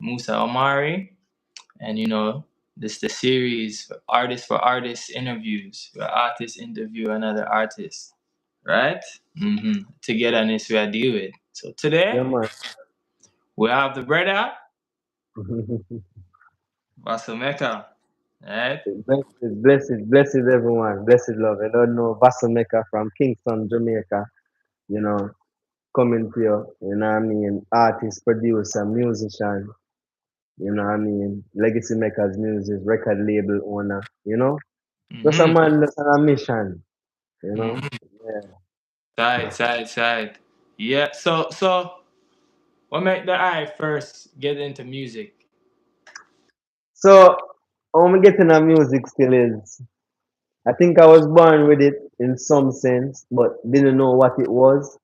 Musa Omari, and this the series for artist interviews, where artists interview another artist, right? Togetherness we are deal with. So Yeah, today man. we have the brother Vassell Meka, right? Blessed, everyone. Blessed love. I don't know Vassell Meka from Kingston, Jamaica. You know, coming to you. You know what I mean? Artist, producer, musician. You know what I mean? Legacy Makers Music, record label owner. Just a Mm-hmm. man that's on a mission. You know. Mm-hmm. Yeah. Side. Yeah. So what made the eye first get into music? So, how me getting a music still is, I think I was born with it in some sense, but didn't know what it was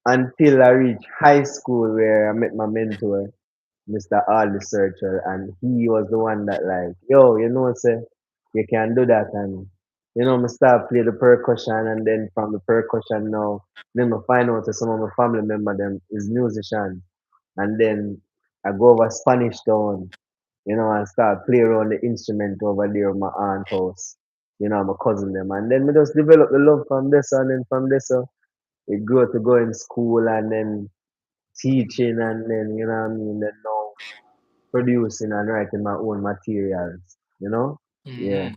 until I reached high school where I met my mentor, Mr. Aldi Searcher, and he was the one that like, yo, say you can do that, and me start play the percussion, and then from the percussion now, then I find out that some of my family member them is musicians, and then I go over Spanish Town, and start play around the instrument over there at my aunt house, my cousin them. And then we just develop the love from this, and then from this, we grow to go in school and then teaching, and then, what I mean, then now producing and writing my own materials. Yeah. Mm-hmm.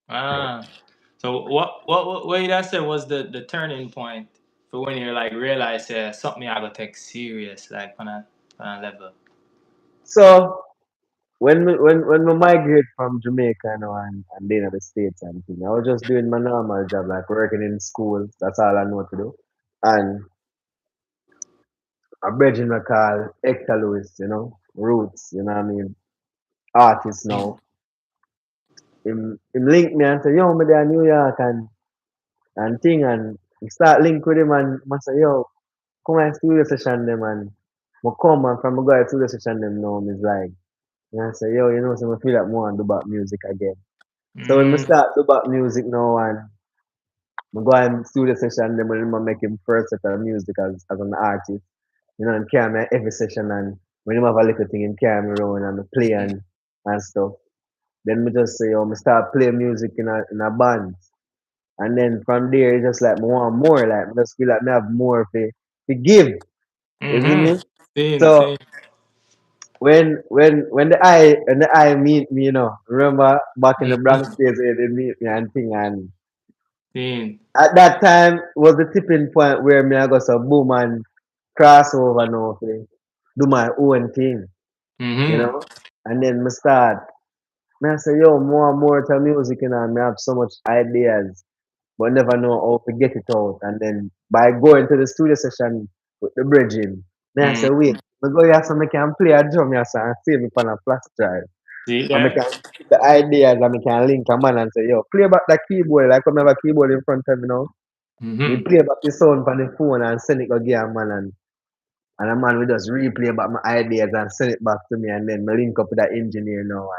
Ah. So what you that said was the turning point for when you like realize something I gotta take serious like on a level. So when we migrate from Jamaica now and then to the States and thing, I was just doing my normal job, like working in schools. That's all I know to do. And a brethren I call Hector Lewis, Roots, you know what I mean, artist now. Him link me and say, yo, me there in New York and thing, and he start link with him, and I say, yo, come and studio session them, and I come and from I go to studio session them now, is like, and I say, yo, so I feel like more and do back music again. So when I Mm-hmm. start do back music now, and I go and studio session them, when I make him first set of music as an artist, and carry me every session, and when him have a little thing, him carry me around and I play and stuff. Then me just say, me start playing music in a band. And then from there, it's just like, me want more. Like, me just feel like me have more to give. You see Mm-hmm. me? So Same. when the eye meet me, remember back in the Bronx days where they meet me and thing, and Same. at that time was the tipping point where me I go so boom and crossover now do my own thing, you Mm-hmm. know? And then me start, me I say, yo, more and more to music, and me have so much ideas, but never know how to get it out. And then by going to the studio session with the bridging, me I say, wait, Mm-hmm. me go here so me can play a drum here so and save me on a flash drive. See And me there? can keep the ideas, and me can link a man and say, yo, play back the keyboard, like come have a keyboard in front of me now. Me Mm-hmm. play back the sound from the phone and send it go give a man, and a man will just replay back my ideas and send it back to me, and then me link up with that engineer now.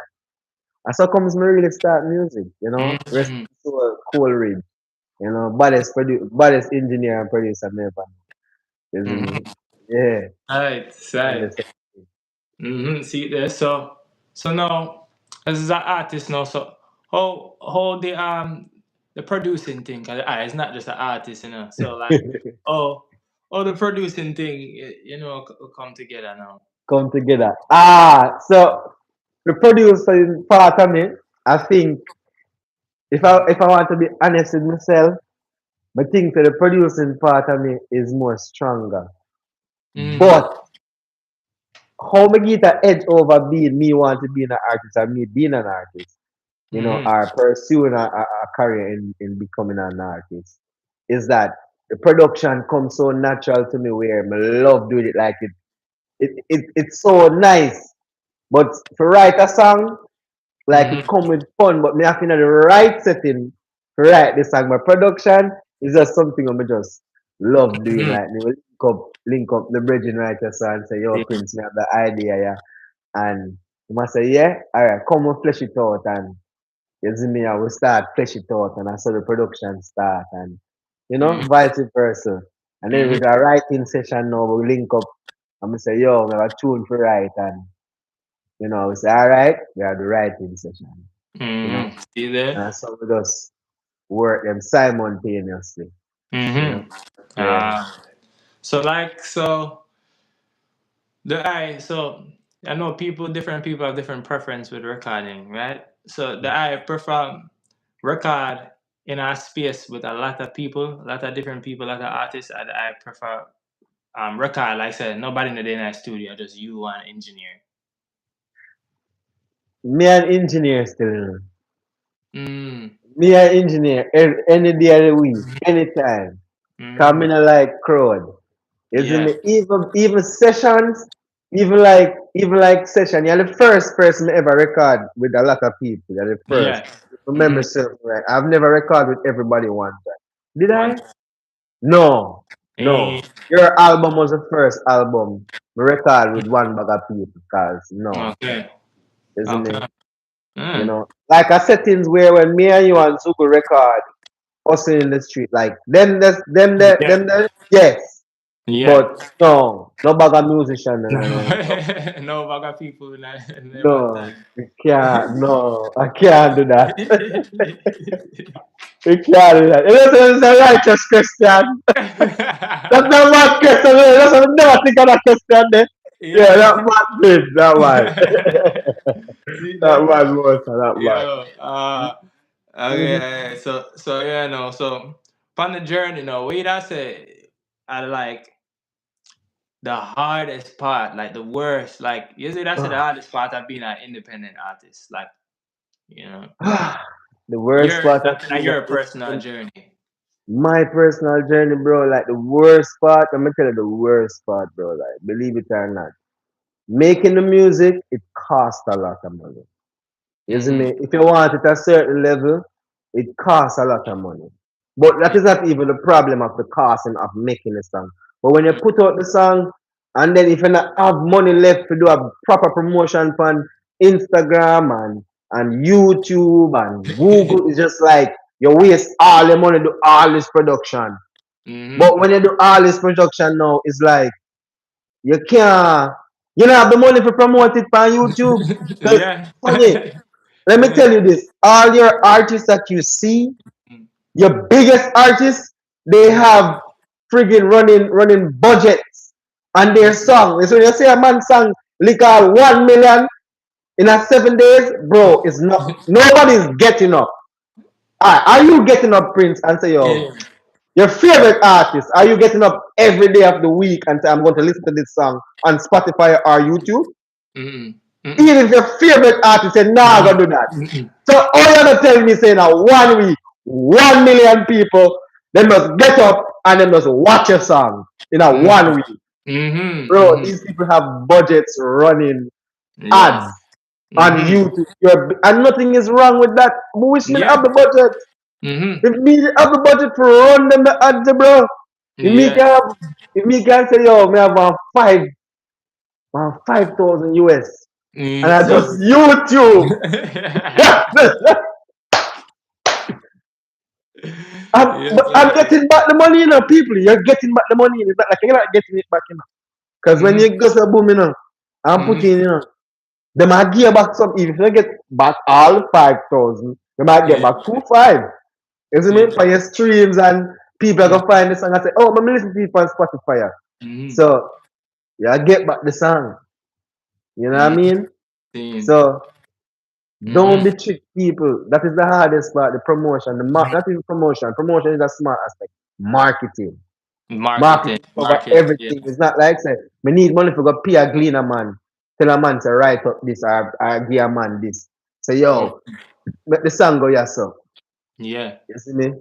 And so comes me really start music, Rest Mm-hmm. to Coleridge, baddest engineer and producer me ever know. You see me? Mm-hmm. Yeah. And Side. See there. So now as an artist now, so how the producing thing, 'cause it's not just an artist, So like oh the producing thing, come together now. come together. So the producing part of me, I think if I want to be honest with myself, I think that the producing part of me is more stronger. Mm-hmm. But how me get an edge over being me want to be an artist and me being an artist, Mm-hmm. or pursuing a career in becoming an artist, is that the production comes so natural to me where I love doing it, like it's so nice. But to write a song, like it Mm-hmm. come with fun, but me having the right setting to write the song. My production is just something I just love doing. Mm-hmm. Like me will link up the bridging writer song and say, yo, Prince, me have the idea, yeah. And you must say, yeah, alright, come and flesh it out, and you see me, I will start flesh it out, and I saw the production start, and vice versa. And then Mm-hmm. with a writing session now, we link up and we say, yo, we have a tune for write, and We say, all right, we have the writing session, you know, See there? and some of us work them simultaneously, you know. Mm-hmm. Yeah. So like so so I know different people have different preference with recording, right? So the I prefer record in a space with a lot of people, a lot of different people, a lot of artists. And I prefer record, like I said, nobody in the day in that studio, just you and engineer. Me and engineer still, Mm, Me and engineer any day of the week, anytime. Come mm-hmm. in like crowd. Isn't Yeah, me? Even sessions, even like session. You're the first person to ever record with a lot of people. You're the first. yeah. Remember, Mm-hmm. sir, right? I've never recorded with everybody one time. Did One. I? No, Eh, no. Your album was the first album we record with one bag of people. Cause no, okay. isn't Okay. me? Mm. Like a settings where when me and you and Zuko record, us in the street, like Yeah. them there, yes. Yeah. But no, no bag of musician. No, No, no, no, no. no bugger people in one No, time. you can't. No, I can't do that. You can't do that. It's a righteous question. That's not bad question. That's what I never think of that question there. Yeah, Yeah. that man did. That man. See That that? man was that man. Yo. Okay. So yeah, no. So on the journey, wait, I say I like the hardest part, like the worst. Like usually that's the hardest part of being an independent artist. Like, you know. The worst part of being Your personal journey. my personal journey, bro. Like the worst part, I'm gonna tell you the worst part, bro. Like, believe it or not, making the music it costs a lot of money. Isn't Mm-hmm. it? If you want it at a certain level, it costs a lot of money. But that is not even the problem of the costing of making the song. But when you put out the song, and then if you not have money left to do a proper promotion on Instagram and YouTube and Google, it's just like you waste all your money to do all this production. Mm-hmm. But when you do all this production now, it's like you can't, you don't have the money to promote it on YouTube. Because Yeah. funny, let me tell you this: all your artists that you see, your biggest artists, they have friggin' running budgets on their song. So you say a man song like 1 million in a 7 days, bro, it's not nobody's getting up. Alright, are you getting up, Prince, and say yo, Yeah. your favorite artist, are you getting up every day of the week and say I'm going to listen to this song on Spotify or YouTube? Mm-mm. Mm-mm. Even if your favorite artist say, nah, I'm gonna do that. Mm-mm. So all you're gonna tell me saying that 1 week, 1 million people, they must get up and they must watch a song in a Mm-hmm. 1 week. Mm-hmm. Bro, Mm-hmm. these people have budgets running Yes. ads on Mm-hmm. YouTube. And nothing is wrong with that. But which mean have Yeah. the budget. Mm-hmm. If me have the budget to run them the ads, bro. If me Yeah. can have, if me can say, yo, me have 5,000 US. And I So. just YouTube. But Yes, I'm sir. getting back the money, people. You're getting back the money. It's not like you're not getting it back. Because when Mm-hmm. you go to boom, I'm Mm-hmm. putting, they might give back some. If you get back all 5,000, you might get Yeah. back 2,500. You see me? Yeah. For your streams and people are going to find the song and say, oh, I'm listening to it on Spotify. Mm-hmm. So, yeah, get back the song. You know what I Mm-hmm. mean? Seeing. So, don't Mm-hmm. be trick people. That is the hardest part, the promotion. Not even promotion. Promotion is a smart aspect. Marketing. Marketing. Marketing cover Market. Yeah. everything. It's not like say, me need money for go pay a cleaner man. Tell a man to write up this or give a man this. So yo, make the song go yourself. Yeah. You see me?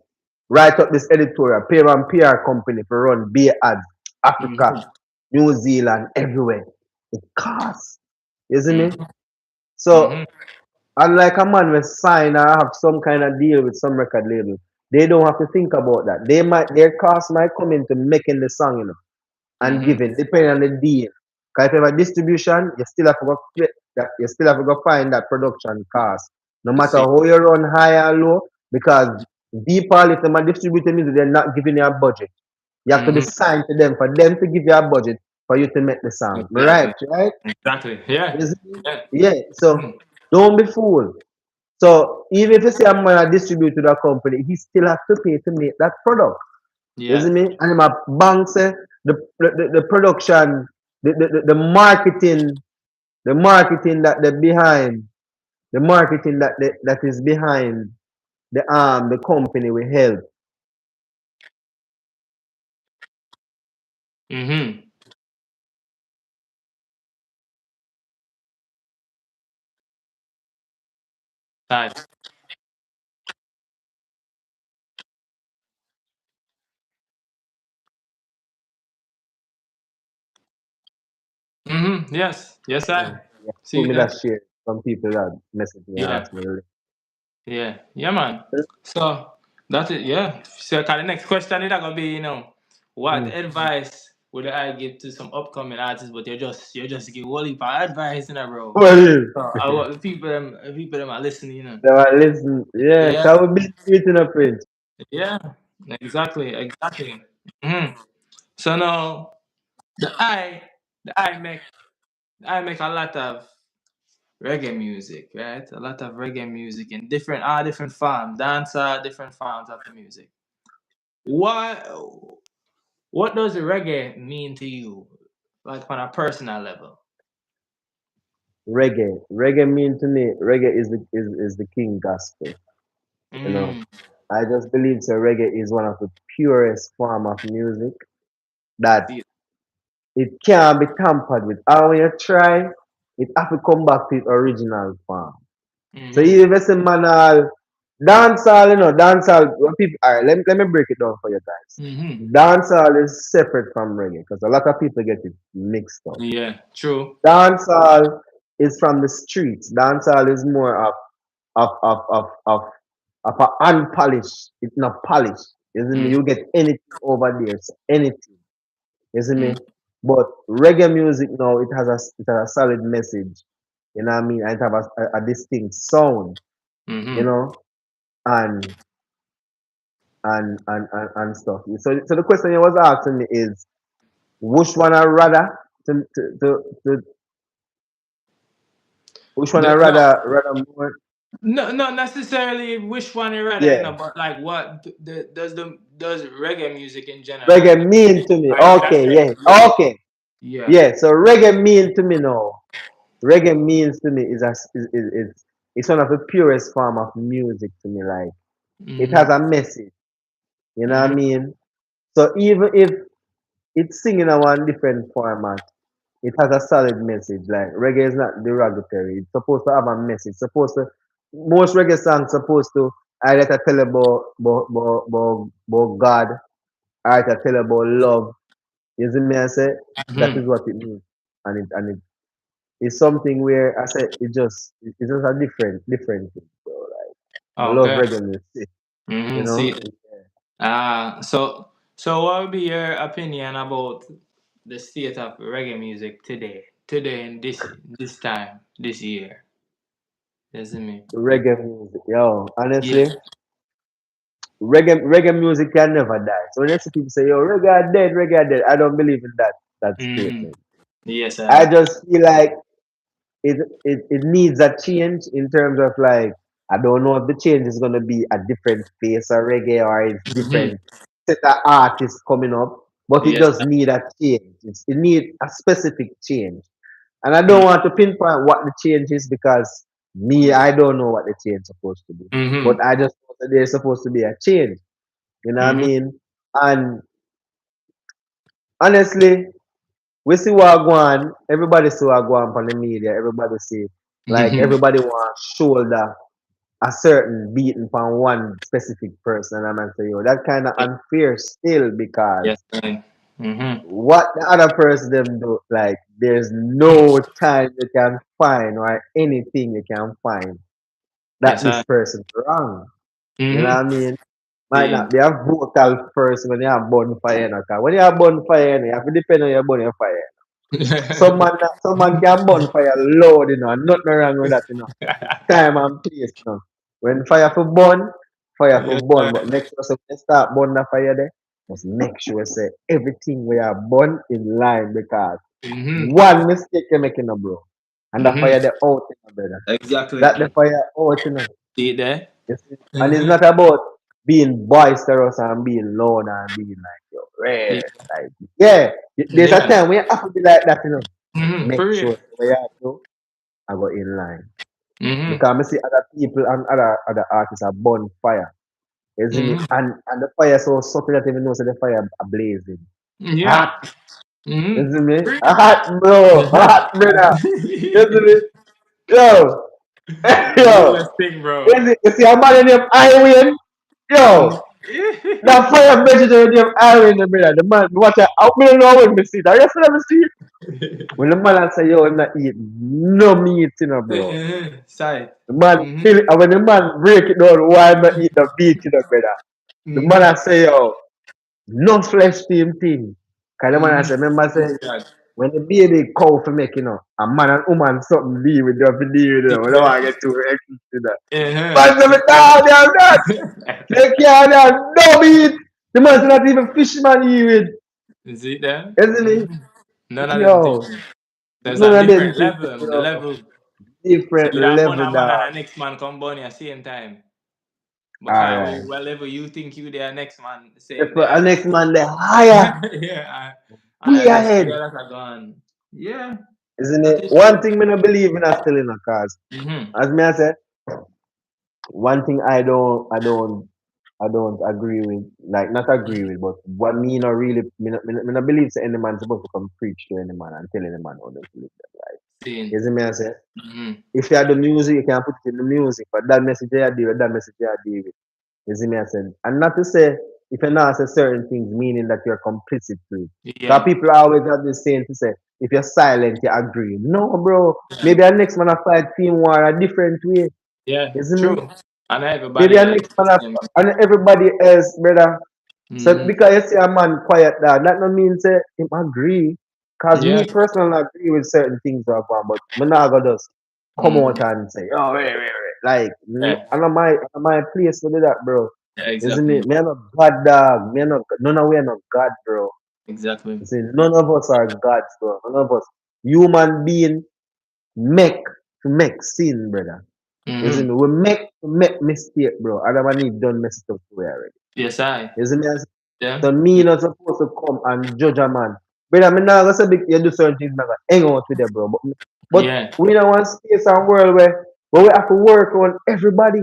Write up this editorial, pay one PR company for run beer ads, Africa, Mm-hmm. New Zealand, everywhere. It costs. You see me? Mm-hmm. So unlike a man will sign or have some kind of deal with some record label, they don't have to think about that. Their cost might come into making the song, and Mm-hmm. giving, depending on the deal. Because if you have a distribution, you still have to go that you still have to go find that production cost. No matter See. how you run high or low, because default if them are distributing music, they're not giving you a budget. You have to be Mm-hmm. signed to them for them to give you a budget for you to make the song. Me right, Exactly. right? Exactly. Yeah. You see me? Yeah. Yeah. Mhm. So don't be fooled. So even if you say I'm gonna distribute to that company, he still have to pay to make that product. You see Yeah. me? And my bank say the production, the marketing, the marketing that they behind, the marketing that is behind the company we help. Mm-hmm. Nice. Mm-hmm. Yes. Yes, Yeah. I Yeah. Told see me that. that share. Some people that message me Yeah. ask me. Really. Yeah. Yeah, man. So that's it. Yeah. So, kind of next question is gonna be, what Mm. advice would I give to some upcoming artists, but you just give Wally for advice, bro. Well, yeah. So I want the people them are listening, They will listen. Yeah, Yeah. can we be street a print? Yeah. Exactly. Exactly. Mm-hmm. So now the I the I make a lot of reggae music, right? A lot of reggae music in different forms, dancer, different forms of the music. What what does reggae mean to you, like on a personal level? Reggae. Reggae mean to me, reggae is the king gospel. You know. Mm, I just believe so reggae is one of the purest form of music that see, it can't be tampered with. And when you try, it have to come back to its original form. So mm-hmm, even if a man all dancehall, dancehall when people alright, let me break it down for you guys. mm-hmm. Dancehall is separate from reggae because a lot of people get it mixed up. Yeah, true. Dancehall is from the streets. Dancehall is more of of of of of a unpolished. It's not polished. You see me? Mm, You get anything over there, so anything. You see mm, me? But reggae music now it has a solid message. You know what I mean? And it have a distinct sound. You mm-hmm. know, and and stuff. So the question you was asking me is which one I rather to which one I No, rather more. no, not necessarily which one you rather, Yeah, but like what does reggae music in general reggae mean? mean to me. Right, that's Okay, it. yeah, Yeah, okay, yeah. yeah. So reggae mean to me now. Reggae means to me is it's one of the purest form of music to me. Like it has Mm-hmm, a message. You know what I mm-hmm, mean? So even if it's singing in one different format, it has a solid message. Like reggae is not derogatory. It's supposed to have a message. Supposed to most reggae songs supposed to either to tell about God, or to tell about love. You see me? I say that mm-hmm. is what it means, and it's something where I say it's just a different thing. So like I love Okay. reggae music, you Mm-hmm. know. See. So what would be your opinion about the state of reggae music today in this time, this year? Doesn't mean. Reggae music, yo. Yeah. Honestly, reggae music can never die. So when you see people say, "Yo, reggae are dead," I don't believe in that Mm-hmm. statement. Yes, I I. just feel like it needs a change in terms of like I don't know if the change is gonna be a different face of reggae or it's Mm-hmm. different set of artists coming up, but it Yes. does need a change. It needs a specific change. And I don't Mm-hmm. want to pinpoint what the change is because me, I don't know what the change is supposed to be. But Mm-hmm. I just know that there's supposed to be a change. You know what I Mm-hmm. mean? And honestly, we see what go on. Everybody see what go on from the media. Everybody see like Mm-hmm. everybody want shoulder a certain beating from one specific person. And I'm say, yo, that kind of unfair still Yes, because I. Mm-hmm. what the other person them do, like there's no time you can find or anything you can find that Yes, this I. person wrong. You know what I Mm-hmm. mean? Might See. not be a vocal person when you have bonfire, you know, 'cause when you have bonfire, you have to depend on your bonfire. Some man can bonfire loud, nothing wrong with that, Time and place, When fire for burn, Yes, but next person can start burn the fire there. must make sure say everything we are born in line because Mm-hmm. one mistake you making a bro. And the fire Mm-hmm. the out in a brother. Exactly. That the fire out in a. See it there? You see? And it's Mm-hmm. not about being boisterous and being loud and being like yo, rare. See, Like yeah, there's a yeah. time when you have to be like that, you know. Mm-hmm. Make For real. sure where you do, I go in line. Mm-hmm. Because I see other people and other artists are burn fire. You see me? Mm-hmm. And the fire so subtle that even know say the fire are blazing. Yeah. Hot. You Mm-hmm. see me? For real. Hot bro. Hot brother. You see me? Yo. Yo. Realest thing, bro. You see a man in them Irene? Mm. Yo. That fire vegetarian them Irene, brother. The man watch out. I don't know when me see it. I just never see it. When the man say yo, I'm not eat no meat, you know, bro. Side. The man Mm-hmm. feel it, and when the man break it down, why not eat the beef, you know, brother? The man I Mm-hmm. say, yo, no flesh team thing. Cause the man I Mm-hmm. say, remember say, True that. when the baby cow for make, you know, a man and woman something deal with them, deal with them. We don't Yeah. want to get too extra to that. Uh-huh. Man say, me down there, that. Take care of that, no meat. The man say not even fisherman eat with. Is it there? Isn't it? Mm-hmm. None of them things. Yo, There's none a of them different things, level. The bro. level. So Different you that burn level, a man dog. and the next man come burn at the same time. Because Alright. wherever you think you there, next man If same a there. next man the higher, Yeah. And way the next ahead. year that are gone. Yeah. Isn't That it? is One true. thing me no believe in a still in a cause. Mm-hmm. As me I said, one thing I don't agree with, like not agree with, but what me not really me not believe say any man supposed to come preach to any man and tell any man how to live their life. Seeing. You see me I say? Mm-hmm. If you have the music, you can put it in the music, but that message I deal with, that message I deal with. You see me I said? And not to say if you not say certain things, meaning that you're complicit to it. Because Yeah. people always have this saying to say, if you're silent, you agree. No, bro. Yeah. Maybe our next man a fight team war a different way. Yeah. You see me? True. And Maybe everybody our else next man is a, them. and everybody else, brother. So Mm-hmm. because you see a man quiet down, that no mean say him agree. Cause Yeah. me personally agree with certain things that go on, but me not gonna just come out Mm-hmm. and say, oh, wait. Like, Yeah. I know my place to do that, bro. Yeah. Isn't Exactly. it? Me are not God, dog. Me are not, none of we are not God, bro. Exactly. You see, none of us are gods, bro. None of us. Human being make to make sin, brother. You see Mm-hmm. me? We make to make mistake, bro. Adam and Eve done messed up to already. Yes, I. You see me? Yeah. So me not supposed to come and judge a man. Brother, me not gonna say you do certain things, not gonna hang out with them, bro. But Yeah. we in one space and world where we have to work on everybody.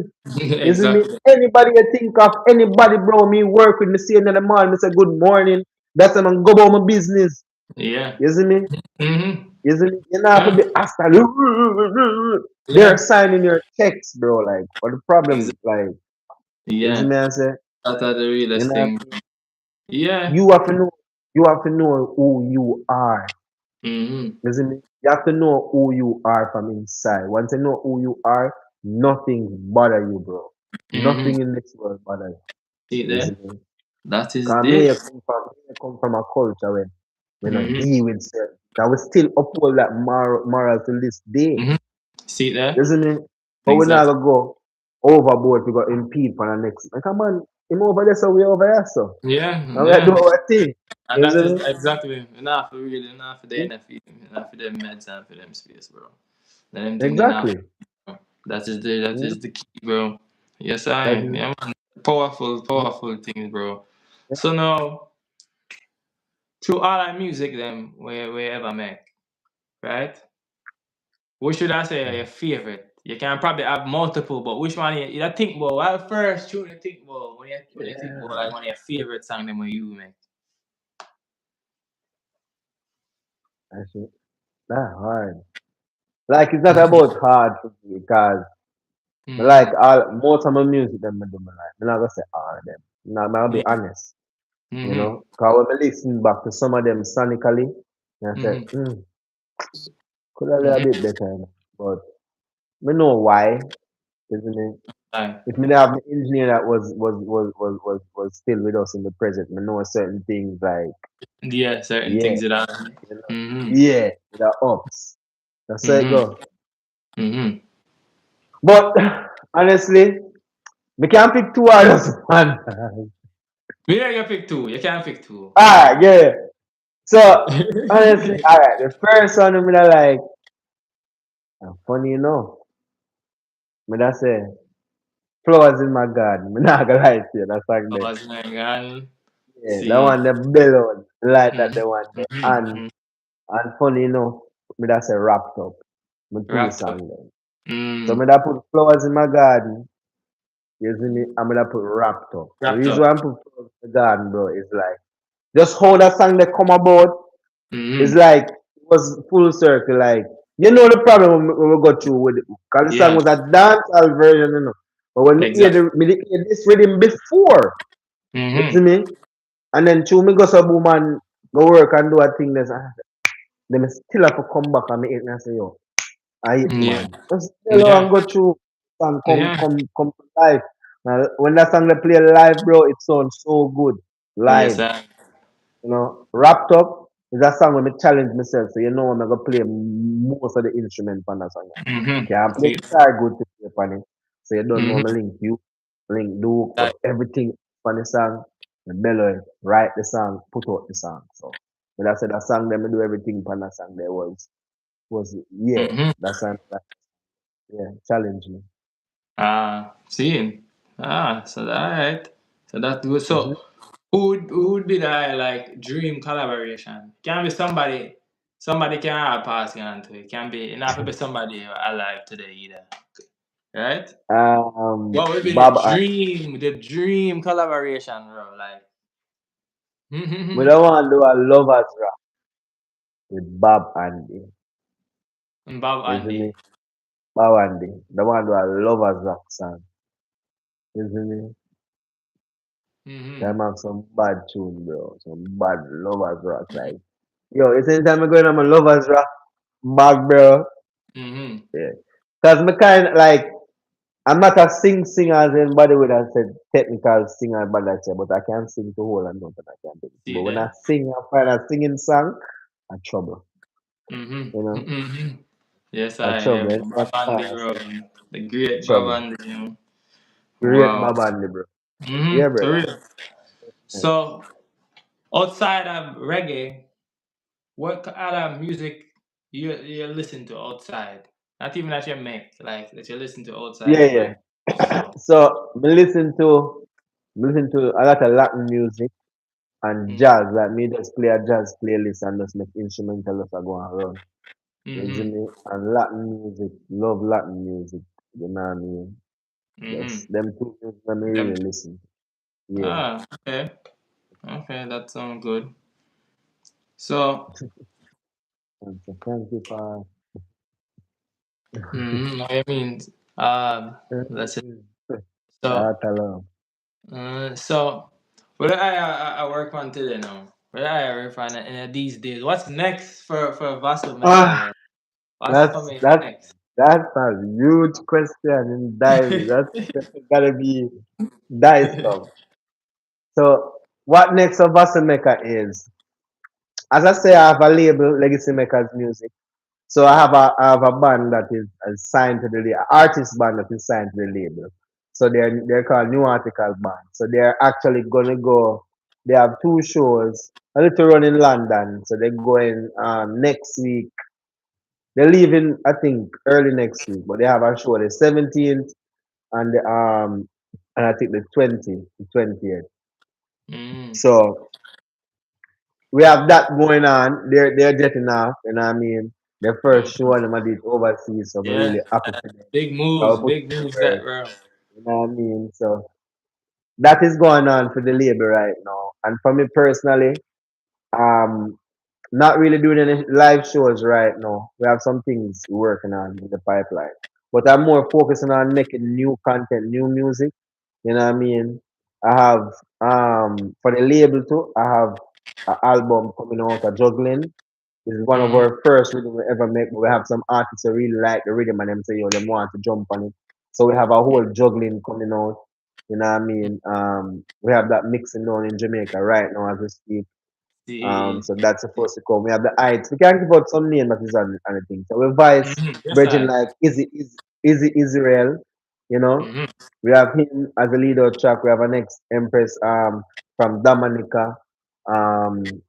You see me? Exactly. Anybody you think of, anybody, bro, me work with me, see in the morning, me say good morning. That's when I go about my business. Yeah. You see me? Mm-hmm. You see me? You not have to Yeah. be hostile. They're Yeah. signing your checks, bro. Like, what the problem? Exactly. Like, you see Yeah. me? I say, That's the you realest know, thing. Yeah. you have to know, you have to know who you are. Mm-hmm. You see me? You have to know who you are from inside. Once you know who you are, nothing bother you, bro. Mm-hmm. Nothing in this world bother you. See You see there? me? That is Because it. me come from a culture where we not Mm-hmm. deal with certain. That we still uphold that moral to this day. Mm-hmm. See You there? see me? But we not Exactly. gonna go overboard to go impede for the next. Like, come on, him over there, so we over here, so. Yeah. And we do Yeah. our thing. And You that see is me? exactly enough for real, enough for the NFE, enough for them meds and for them space, bro. Let them thing enough. Exactly. Bro. That Mm, is the key, bro. Yes, that I. is, Yeah, man. Powerful, mm, powerful things, bro. So now, through all our music, them we ever make, right? What should I say are your favorite? You can probably have multiple, but which one you think about? What first tune you think about when you think about yeah. like one of your favorite song them when you make? That's it. That hard. Like it's not about hard for me because I like Mm-hmm. all most of my music them I do my like. I'm not gonna say all of them. Now I'll be Yeah. honest. You Mm-hmm. know, because when I listen back to some of them sonically, I say, Mm-hmm. could have a little bit Mm-hmm. better, you know. But I know why, isn't it? Aye. If me not have the engineer that was still with us in the present, I know certain things like Yeah, certain yeah, things that I. you know, Mm-hmm. yeah, the ups. That's how it Mm-hmm. go. Mm-hmm. But honestly, we can't pick two others, man. Yeah, you pick two. You can't pick two. Ah, yeah. So honestly, alright, the first one I'm gonna like, funny enough, I'm gonna say flowers in my garden. I'm not gonna lie to you, that's like Oh, the it's my gun. yeah, that See. one the bellows, like that Mm-hmm. the one there. Mm-hmm. And funny enough, me that say wrapped up. My two Wrapped up. song then. So Mm. me that put flowers in my garden, you see me, I'm gonna put wrapped up. The Wrapped reason up. why I put flowers in the garden, bro, is like just how that song they come about. It's Mm-hmm. like it was full circle. Like you know the problem when we go through with it, because the song Yeah. was a dancehall version, you know. But when Exactly. me hear this rhythm before, you see Mm-hmm. me, and then two me go some boom and go work and do a thing. Then me still have to come back and me hit me and say yo, I hit Yeah. man. Just tell her Yeah. and go through and Yeah. come to life. Now, when that song they play live, bro, it sounds so good Yes, live. I. You know, wrapped up is a song when me challenge myself. So you know I'm gonna play most of the instrument on that song. Mm-hmm. Can't play See. guitar good to play on it. So you don't know me Mm-hmm. link you, link do, but That. everything on the song, the melody, write the song, put out the song. So when I said that song, then me do everything on that song. There was yeah, Mm-hmm. that song that yeah, challenge me. Seeing. So that, all right. So that's good. Hmm. So who would be the like dream collaboration? Can be somebody. Somebody can have passing on to it. Can be it not have to be somebody alive today either. Right? What would be Bob and the dream collaboration, bro? Like, we and don't want to do a lovers rap with Bob Andy. Bob Isn't Andy. it? Bob Andy. The one do a lovers rock song. Isn't it? Mm-hmm. Them have some bad tune, bro. Some bad lovers rock. Like, yo, it's anytime I go in on my lovers rock bag, bro. Mm-hmm. Yeah. Cause me kind like I'm not a singer as anybody would have said technical singer, but I say, but I can sing to whole and nothing I can do. But See when I there. sing, I find a singing song, I trouble. You Mm-hmm. know, Mm-hmm. Yes, I I trouble. am. Anytime Bob Andy, I bro. sing, The great Bob trouble. Andy. Great Wow. Bob Andy, bro. Yeah, Mm-hmm. For brother. real. So outside of reggae, what other music you listen to outside? Not even that you make, like that you listen to outside Yeah, of yeah. like stuff. So me listen to a lot of Latin music and Mm-hmm. jazz. Like me just play a jazz playlist and just make instrumental as I go and run. You see Mm-hmm. me? And Latin music, love Latin music. You know what I mean? Yes, Mm-hmm. them two things let me Them. really listen. Yeah. Okay. Okay, that sounds good. So, And so thank you for I mean, um, let's say so. that alone. So, what I work on today now? What I work on in these days? What's next for Vassell Meka, Ah, bro? What's that's coming that next? that's a huge question in dive. That's gotta be dice stuff. So what next of Vassell Mecca is, as I say, I have a label, Legacy Makers Music. So I have a band that is signed to the label, artist band that is signed to the label. So they're called New Article Band. So they're actually gonna go. They have two shows, a little run in London. So they're going next week. They're leaving, I think, early next week, but they have a show the 17th and I think the 20th. Mm, So we have that going on. They're getting off, you know what I mean? Their first show mm, and them I did overseas, so I'm yeah, really happy for them. I'll put big in the moves that, work, bro. you know what I mean? So that is going on for the label right now. And for me personally, um, not really doing any live shows right now. We have some things working on in the pipeline. But I'm more focusing on making new content, new music. You know what I mean? I have for the label too, I have an album coming out of juggling. This is one of Mm-hmm. our first rhythm we ever make, but we have some artists who really like the rhythm and them say, yo, them want to jump on it. So we have a whole juggling coming out. You know what I mean? We have that mixing down in Jamaica right now as we speak. See, So that's supposed to come. We have the heights. We can give out some name that is on the thing. So we Vice, yes, Virgin I. like Izzy Israel. You know, Mm-hmm. we have him as a leader of track. We have an ex Empress from Dominica. Um,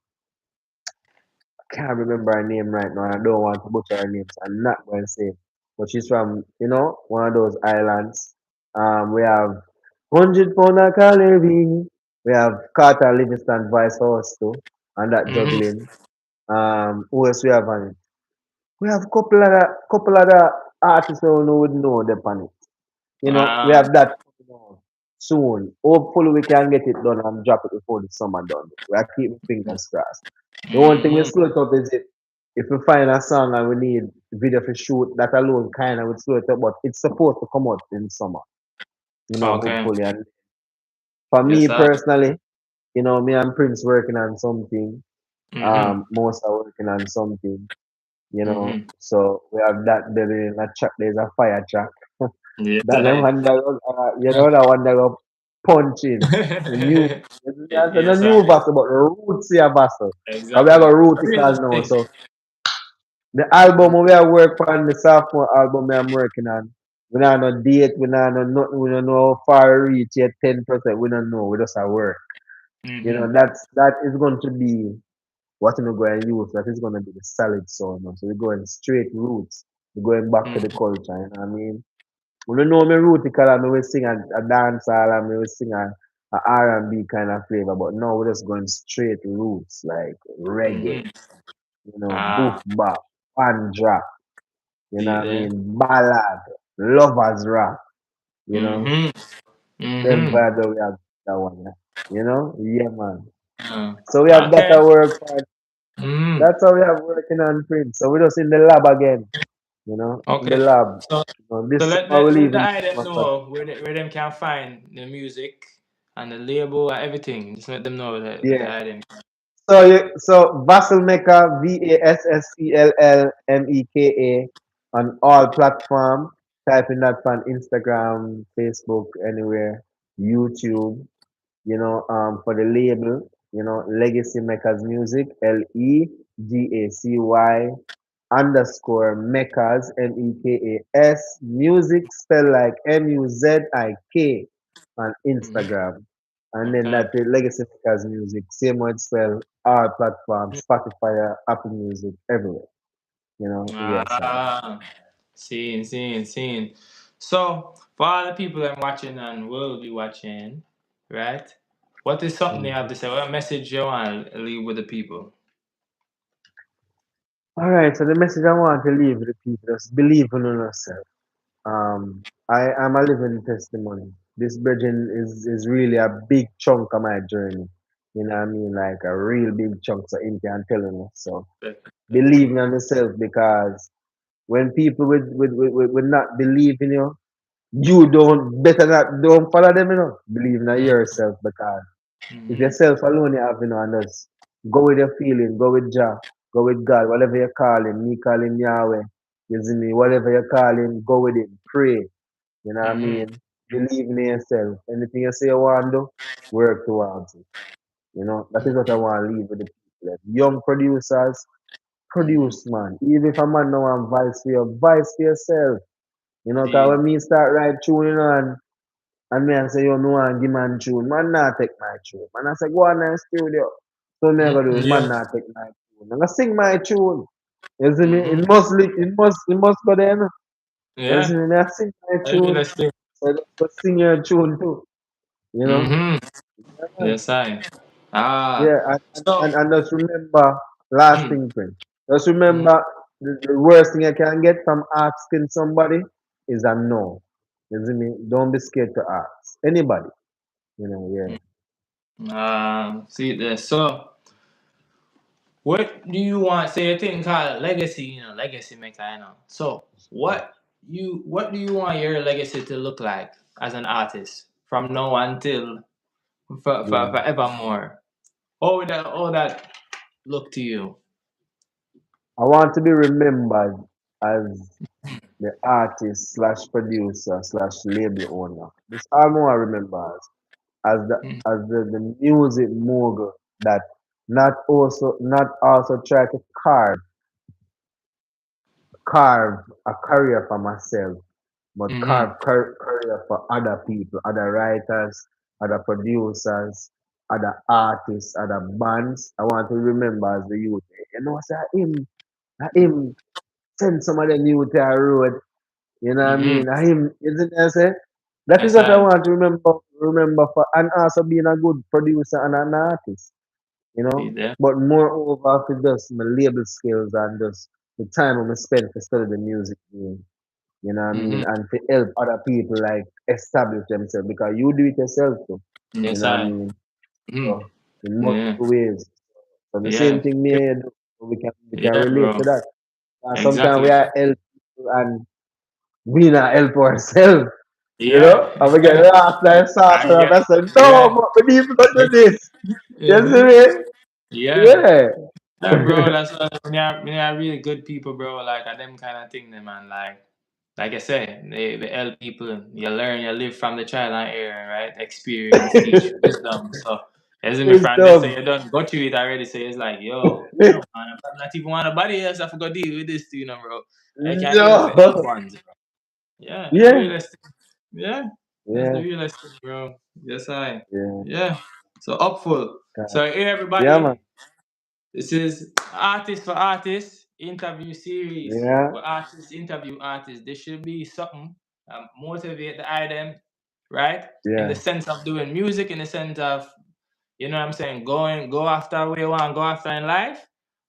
can't remember her name right now. I don't want to butcher her name, so I'm not going to say it. But she's from, one of those islands. We have 100 pound of calorie. We have Carter Livingston vice for us too, and that Mm-hmm. juggling. Who else we have on it? We have couple other artists who would know them on it. We Ah. have that coming on soon. Hopefully we can get it done and drop it before the summer done. We are keeping fingers crossed. The one thing we Mm-hmm. slow it up is if we find a song and we need video for shoot, that alone kind of would slow it up, but it's supposed to come out in summer, Okay. hopefully. And for me Yes, sir. personally, me and Prince working on something. Mm-hmm. Most are working on something, Mm-hmm. so we have that there in a track, there's a fire track. Yes, That the I. one that was, that one that was punching. The new, that's the Yes, I. new Vassell, but the roots here Vassell. Because we have a Exactly. rootical Real now, thing. so the album we are working on, the sophomore album I'm working on, we don't know date, we don't know nothing, we don't know how far reach yet, 10%, we don't know, we just have work. Mm-hmm. That is going to be what we're going to use, that is going to be the solid sound. So we're going straight roots, we're going back to the Mm-hmm. culture, you know what I mean? We don't know me rootical and me will sing a dance hall and me will sing a R&B kind of flavor, but now we're just going straight roots, like reggae, Mm-hmm. boof Ah. bap, pandra, you know See what I there. mean, ballad, lovers rap, you know, Mm-hmm. them Mm-hmm. vibe that we have that one, yeah man. Uh, So we have that okay. at work, part. Mm-hmm. That's how we have working on print. So we're just in the lab again, in the Okay. lab. So This let summer we let leave the in eye them summer. So know where them can find the music and the label and everything. Just let them know that the yeah. eye them. So Vassell Meka, Vassellmeka on all platform. Type in that on Instagram, Facebook, anywhere, YouTube. For the label, Legacy Mekas Music, Legacy _Mekas Mekas music spelled like Muzik on Mm-hmm. Instagram. And then Okay. that the Legacy Makers Music, same word spell, all platforms, Spotify, Apple Music, everywhere. Yes, I. Ah, seeing. So, for all the people that are watching and will be watching, right? What is something you have Mhm. to say? What message you want to leave with the people? All right, so the message I want to leave with the people is believe in yourself. I am a living testimony. This bridging is really a big chunk of my journey. You know what I mean? Like a real big chunk, so him can tell you. So believe in yourself because when people would not believe in you, you don't follow them, Believe in yourself because if Mm-hmm. yourself alone you have, and just go with your feeling, go with Jah, go with God, whatever you call him, me call him Yahweh, you see me, whatever you call him, go with him, pray, you know what I Mm-hmm. mean? Believe in yourself. Anything you say you want to do, work towards it. That is what I want to leave with the people. Young producers, Mm-hmm. produce man. Even if a man no want vice for yourself. Cause See. when me start write tune, and me I say, yo, me want give man tune. Man not take my tune. Man I say, go on in the studio. So me I go do is man Yeah. not take my tune. I'm gonna sing my tune. You see me? Mm-hmm. It must go there. You see Yeah. me? I sing my tune. Definitely. So you go sing your tune too. You know? Mm-hmm. Yeah, man. Yes, I. Ah. Yeah, So. and just remember, last Mm-hmm. thing, friend. Just remember, the worst thing you can get from asking somebody is a no. You see me? Don't be scared to ask. Anybody. Yeah. See this. So, what do you want? Say a thing called legacy. Legacy make I know. So, what do you want your legacy to look like as an artist from now until Yeah. forevermore? All that look to you. I want to be remembered as the artist slash producer slash label owner. This all I want to remember as the Mm, the music mogul that not also try to carve a career for myself, but carve Mm-hmm. career for other people, other writers, other producers, other artists, other bands. I want to remember as the youth. Say him send some of them youth to a road. You know what I Mm-hmm. mean? Him, isn't it? Say? That is Yes, what I I. want to remember for, and also being a good producer and an artist. See there. But moreover, for just my label skills and just the time I'm spent to study the music game. You know what I Mm-hmm. mean? And to help other people like establish themselves because you do it yourself too. You Yes, know what I I. mean? Mm-hmm. So in Yeah. multiple ways. So the same Yeah. thing me do, so we can Yeah, relate bro. to that. Sometimes we Exactly. are help people and we not help ourselves. Yeah. And we get lost and I sorted out get. and say, Yeah. no, but we need to do this. You see Mm-hmm. me? Yeah. Yeah. Yeah, bro, that's what when you are really good people, bro. Like at them kind of thing, them man. Like I said, they help people. You learn, you live from the trial and error, right? Experience, teach wisdom. So, as in my friend, they say Wisdom. you don't go through it already. So it's like, yo, no man, I'm not even want nobody else. I forgot to deal with this, too, bro. I can't even for help No. ones, bro. Yeah, that's the Yeah. realest thing. Yeah, that's the Yeah. realest thing, bro. Yes, I. Yeah. Yeah. So upful. God. So hey Yeah, man. everybody. This is Artist for Artists interview series Yeah. where artists interview artists. There should be something motivate the item, right? In the Yeah. sense of doing music, in the sense of, what I'm saying, go after where you want, go after in life,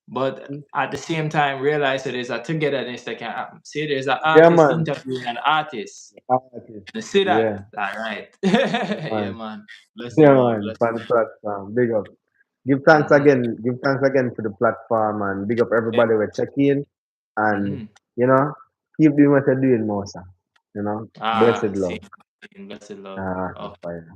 but at the same time realize that there's a togetherness that can happen. See, there's an Yeah, artist man. interviewing an artist. Artist. You see that? Yeah. All right. Yeah, Yeah, man. man. Blessed, Yeah, bro. man. Blessed. For the platform. Big up. Give thanks Mm-hmm. again. Give thanks again for the platform and big up Yeah. everybody we check in and Mm-hmm. you know, keep doing what you're doing, Mosa. Blessed Ah, love. same. Blessed love. Oh. Fire.